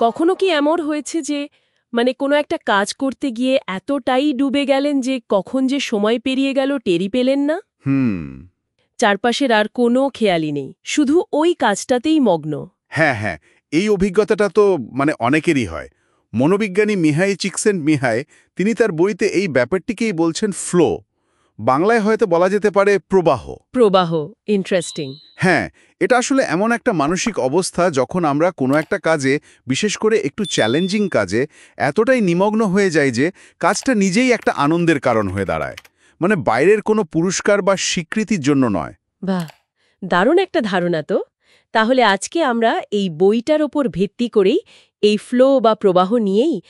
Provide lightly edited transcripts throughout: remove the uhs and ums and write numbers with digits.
কখনো কি এমন হয়েছে যে কোনো একটা কাজ করতে গিয়ে এতটাই ডুবে গেলেন যে কখন যে সময় পেরিয়ে গেল টেরই পেলেন না? হুম। চারপাশের আর কোনো খেয়ালই নেই, শুধু ওই কাজটাতেই মগ্ন। হ্যাঁ, হ্যাঁ, এই অভিজ্ঞতাটা তো অনেকেরই হয়। মনোবিজ্ঞানী মিহাই চিকসেন্ট-মিহাই তিনি তার বইতে এই ব্যাপারটিকেই বলছেন ফ্লো। বাংলায় হয়তো বলা যেতে পারে প্রবাহ। প্রবাহ। ইন্টারেস্টিং। হ্যাঁ, এটা আসলে এমন একটা মানসিক অবস্থা যখন আমরা কোনো একটা কাজে, বিশেষ করে একটু চ্যালেঞ্জিং কাজে এতটাই নিমগ্ন হয়ে যাই যে কাজটা নিজেই একটা আনন্দের কারণ হয়ে দাঁড়ায়। বাইরের কোনো পুরস্কার বা স্বীকৃতির জন্য নয়। বাহ, দারুণ একটা ধারণা তো। তাহলে আজকে আমরা এই বইটার ওপর ভিত্তি করেই এই ফ্লো বা প্রবাহ নিয়েই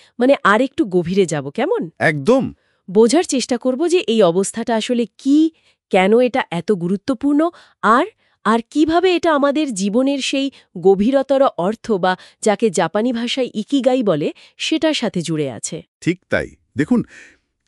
আর একটু গভীরে যাব, কেমন? একদম। বোঝার চেষ্টা করব যে এই অবস্থাটা আসলে কি, কেন এটা এত গুরুত্বপূর্ণ, আর আর কিভাবে এটা আমাদের জীবনের সেই গভীরতর অর্থ বা যাকে জাপানি ভাষায় ইকিগাই বলে সেটার সাথে জুড়ে আছে। ঠিক তাই। দেখুন,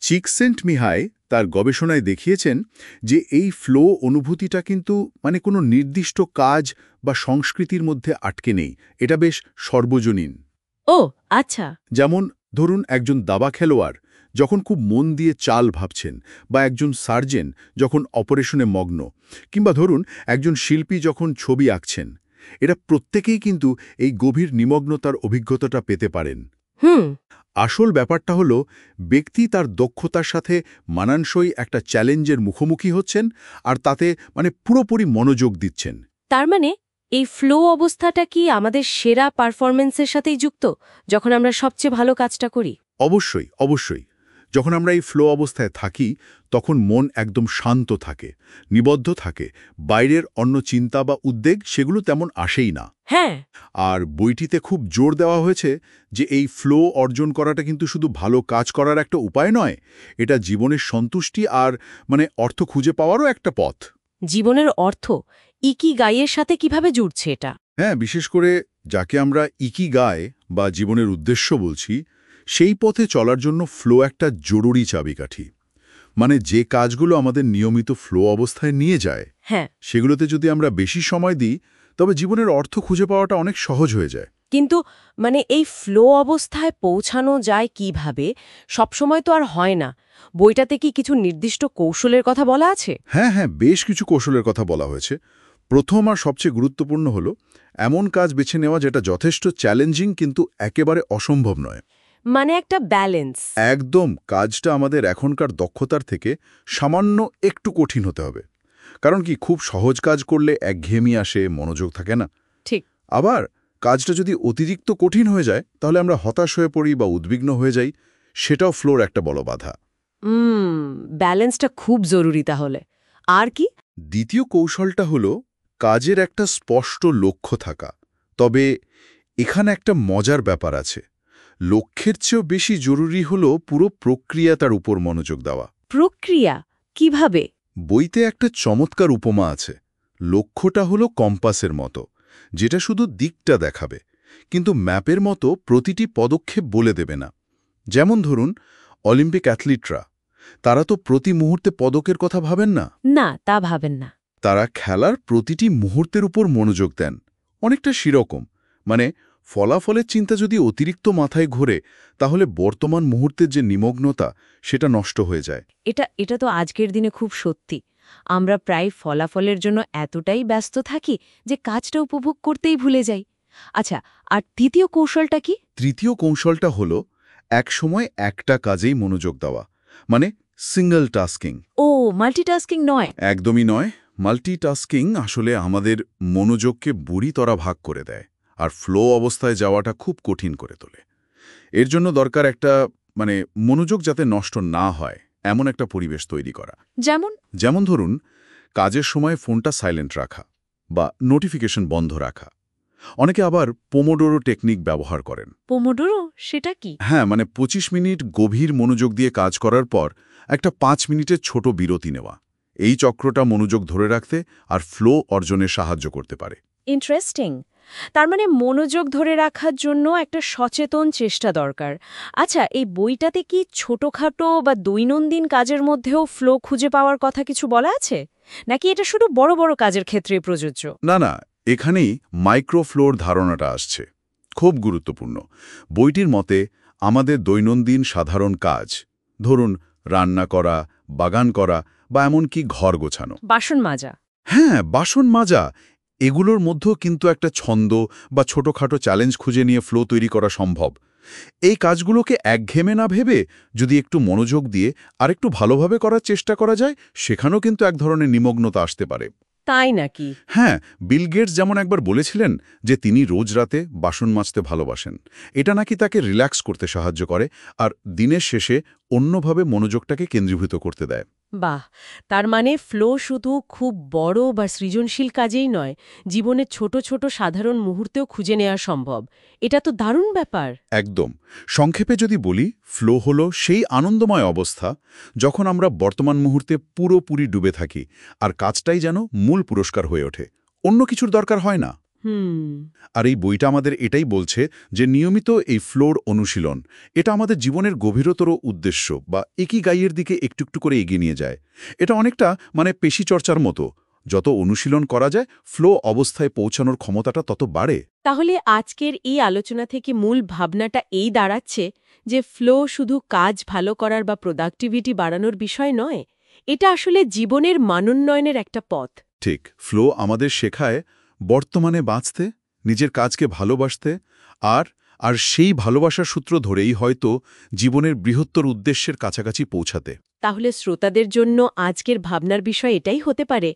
চিকসেন্ট-মিহাই তার গবেষণায় দেখিয়েছেন যে এই ফ্লো অনুভূতিটা কিন্তু কোনো নির্দিষ্ট কাজ বা সংস্কৃতির মধ্যে আটকে নেই। এটা বেশ সর্বজনীন। ও আচ্ছা। যেমন ধরুন, একজন দাবা খেলোয়াড় যখন খুব মন দিয়ে চাল ভাবছেন, বা একজন সার্জেন যখন অপারেশনে মগ্ন, কিংবা ধরুন একজন শিল্পী যখন ছবি আঁকছেন, এরা প্রত্যেকেই কিন্তু এই গভীর নিমগ্নতার অভিজ্ঞতাটা পেতে পারেন। হুম। আসল ব্যাপারটা হলো ব্যক্তি তার দক্ষতার সাথে মানানসই একটা চ্যালেঞ্জের মুখোমুখি হচ্ছেন, আর তাতে পুরোপুরি মনোযোগ দিচ্ছেন। তার এই ফ্লো অবস্থাটা কি আমাদের সেরা পারফরম্যান্সের সাথেই যুক্ত, যখন আমরা সবচেয়ে ভালো কাজটা করি? অবশ্যই, অবশ্যই। যখন আমরা এই ফ্লো অবস্থায় থাকি, তখন মন একদম শান্ত থাকে, নিবদ্ধ থাকে। বাইরের অন্য চিন্তা বা উদ্বেগ সেগুলো তেমন আসেই না। হ্যাঁ। আর বইটিতে খুব জোর দেওয়া হয়েছে যে এই ফ্লো অর্জন করাটা কিন্তু শুধু ভালো কাজ করার একটা উপায় নয়, এটা জীবনের সন্তুষ্টি আর অর্থ খুঁজে পাওয়ারও একটা পথ। জীবনের অর্থ ইকিগাইয়ের সাথে কিভাবে জুড়ছে এটা? হ্যাঁ, বিশেষ করে যাকে আমরা ইকিগাই বা জীবনের উদ্দেশ্য বলছি, সেই পথে চলার জন্য ফ্লো একটা জরুরি চাবিকাঠি। যে কাজগুলো আমাদের নিয়মিত ফ্লো অবস্থায় নিয়ে যায়, হ্যাঁ। সেগুলোতে যদি আমরা বেশি সময় দিই, তবে জীবনের অর্থ খুঁজে পাওয়াটা অনেক সহজ হয়ে যায়। কিন্তু এই ফ্লো অবস্থায় পৌঁছানো যায় কিভাবে, সবসময় তো আর হয় না। বইটাতে কি কিছু নির্দিষ্ট কৌশলের কথা বলা আছে? হ্যাঁ, হ্যাঁ, বেশ কিছু কৌশলের কথা বলা হয়েছে। প্রথম আর সবচেয়ে গুরুত্বপূর্ণ হলো এমন কাজ বেছে নেওয়া যেটা যথেষ্ট চ্যালেঞ্জিং কিন্তু একেবারে অসম্ভব নয়। একটা ব্যালেন্স। একদম, কাজটা আমাদের এখনকার দক্ষতার থেকে সামান্য একটু কঠিন হতে হবে। কারণ কি, খুব সহজ কাজ করলে একঘেয়েমি আসে, মনোযোগ থাকে না। ঠিক। আবার কাজটা যদি অতিরিক্ত কঠিন হয়ে যায়, তাহলে আমরা হতাশ হয়ে পড়ি বা উদ্বিগ্ন হয়ে যাই। সেটাও ফ্লোর একটা বড় বাধা। ব্যালেন্সটা খুব জরুরি তাহলে। আর কি? দ্বিতীয় কৌশলটা হলো কাজের একটা স্পষ্ট লক্ষ্য থাকা। তবে এখানে একটা মজার ব্যাপার আছে। লক্ষ্যের চেয়েও বেশি জরুরি হলো পুরো প্রক্রিয়াটার উপর মনোযোগ দেওয়া। প্রক্রিয়া কিভাবে? বইতে একটা চমৎকার উপমা আছে। লক্ষ্যটা হলো কম্পাসের মতো, যেটা শুধু দিকটা দেখাবে, কিন্তু ম্যাপের মতো প্রতিটি পদক্ষেপ বলে দেবে না। যেমন ধরুন, অলিম্পিক অ্যাথলিটরা, তারা তো প্রতি মুহূর্তে পদকের কথা ভাবেন না। না, তা ভাবেন না। তারা খেলার প্রতিটি মুহূর্তের উপর মনোযোগ দেন। অনেকটা সেরকম। ফলাফলের চিন্তা যদি অতিরিক্ত মাথায় ঘোরে, তাহলে বর্তমান মুহূর্তের যে নিমগ্নতা, সেটা নষ্ট হয়ে যায়। এটা তো আজকের দিনে খুব সত্যি। আমরা প্রায় ফলাফলের জন্য এতটাই ব্যস্ত থাকি যে কাজটা উপভোগ করতেই ভুলে যাই। আচ্ছা, আর তৃতীয় কৌশলটা কি? তৃতীয় কৌশলটা হলো একসময় একটা কাজেই মনোযোগ দেওয়া, সিঙ্গল টাস্কিং। ও, মাল্টিটাস্কিং নয়। একদমই নয়। মাল্টিটাস্কিং আসলে আমাদের মনোযোগকে বুড়িতরা ভাগ করে দেয়, আর ফ্লো অবস্থায় যাওয়াটা খুব কঠিন করে তোলে। এর জন্য দরকার একটা মনোযোগ যাতে নষ্ট না হয় এমন একটা পরিবেশ তৈরি করা। যেমন ধরুন, কাজের সময় ফোনটা সাইলেন্ট রাখা বা নোটিফিকেশন বন্ধ রাখা। অনেকে আবার পোমোডোরো টেকনিক ব্যবহার করেন। পোমোডোরো সেটা কি? হ্যাঁ, 25 মিনিট গভীর মনোযোগ দিয়ে কাজ করার পর একটা 5 মিনিটের ছোট বিরতি নেওয়া। এই চক্রটা মনোযোগ ধরে রাখতে আর ফ্লো অর্জনে সাহায্য করতে পারে। ইন্টারেস্টিং। তার মনোযোগ ধরে রাখার জন্য একটা সচেতন চেষ্টা দরকার। আচ্ছা, এই বইটাতে কি ছোটখাটো বা দৈনন্দিন কাজের মধ্যেও ফ্লো খুঁজে পাওয়ার কথা কিছু বলা আছে, নাকি এটা শুধু বড় বড় কাজের ক্ষেত্রে প্রযোজ্য? না, না, এখানেই মাইক্রোফ্লোর ধারণাটা আসছে। খুব গুরুত্বপূর্ণ। বইটির মতে আমাদের দৈনন্দিন সাধারণ কাজ, ধরুন রান্না করা, বাগান করা বা এমনকি ঘর গোছানো, বাসন মাজা। হ্যাঁ, বাসন মাজা, এগুলোর মধ্যেও কিন্তু একটা ছন্দ বা ছোটখাটো চ্যালেঞ্জ খুঁজে নিয়ে ফ্লো তৈরি করা সম্ভব। এই কাজগুলোকে একঘেয়েমে না ভেবে যদি একটু মনোযোগ দিয়ে আর একটু ভালোভাবে করার চেষ্টা করা যায়, সেখানেও কিন্তু এক ধরনের নিমগ্নতা আসতে পারে। তাই নাকি? হ্যাঁ, বিল গেটস যেমন একবার বলেছিলেন যে তিনি রোজ রাতে বাসন মাজতে ভালোবাসেন। এটা নাকি তাকে রিল্যাক্স করতে সাহায্য করে আর দিনের শেষে অন্যভাবে মনোযোগটাকে কেন্দ্রীভূত করতে দেয়। বাহ, তার মানে ফ্লো শুধু খুব বড় বা সৃজনশীল কাজেই নয়, জীবনের ছোট ছোট সাধারণ মুহূর্তেও খুঁজে নেওয়া সম্ভব। এটা তো দারুণ ব্যাপার। একদম। সংক্ষেপে যদি বলি, ফ্লো হলো সেই আনন্দময় অবস্থা যখন আমরা বর্তমান মুহূর্তে পুরোপুরি ডুবে থাকি আর কাজটাই যেন মূল পুরস্কার হয়ে ওঠে, অন্য কিছুর দরকার হয় না। আর এই বইটা আমাদের এটাই বলছে যে নিয়মিত এই ফ্লোর অনুশীলন, এটা আমাদের জীবনের গভীরতর উদ্দেশ্য বা ইকিগাইয়ের দিকে একটু একটু করে এগিয়ে নিয়ে যায়। এটা অনেকটা মানে পেশি চর্চার মতো, যত অনুশীলন করা যায় ফ্লো অবস্থায় পৌঁছানোর ক্ষমতাটা তত বাড়ে। তাহলে আজকের এই আলোচনা থেকে মূল ভাবনাটা এই দাঁড়াচ্ছে যে ফ্লো শুধু কাজ ভালো করার বা প্রোডাক্টিভিটি বাড়ানোর বিষয় নয়, এটা আসলে জীবনের মানোন্নয়নের একটা পথ। ঠিক, ফ্লো আমাদের শেখায় বর্তমানে বাঁচতে, নিজের কাজকে ভালোবাসতে আর আর সেই ভালোবাসার সূত্র ধরেই হয়তো জীবনের বৃহত্তর উদ্দেশ্যের কাছাকাছি পৌঁছাতে। তাহলে শ্রোতাদের জন্য আজকের ভাবনার বিষয় এটাই হতে পারে,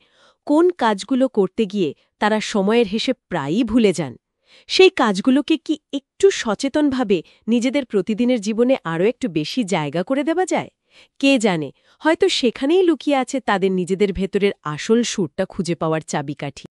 কোন কাজগুলো করতে গিয়ে তারা সময়ের হিসেব প্রায়ই ভুলে যান। সেই কাজগুলোকে কি একটু সচেতনভাবে নিজেদের প্রতিদিনের জীবনে আরও একটু বেশি জায়গা করে দেওয়া যায়? কে জানে, হয়তো সেখানেই লুকিয়ে আছে তাদের নিজেদের ভেতরের আসল সুরটা খুঁজে পাওয়ার চাবিকাঠি।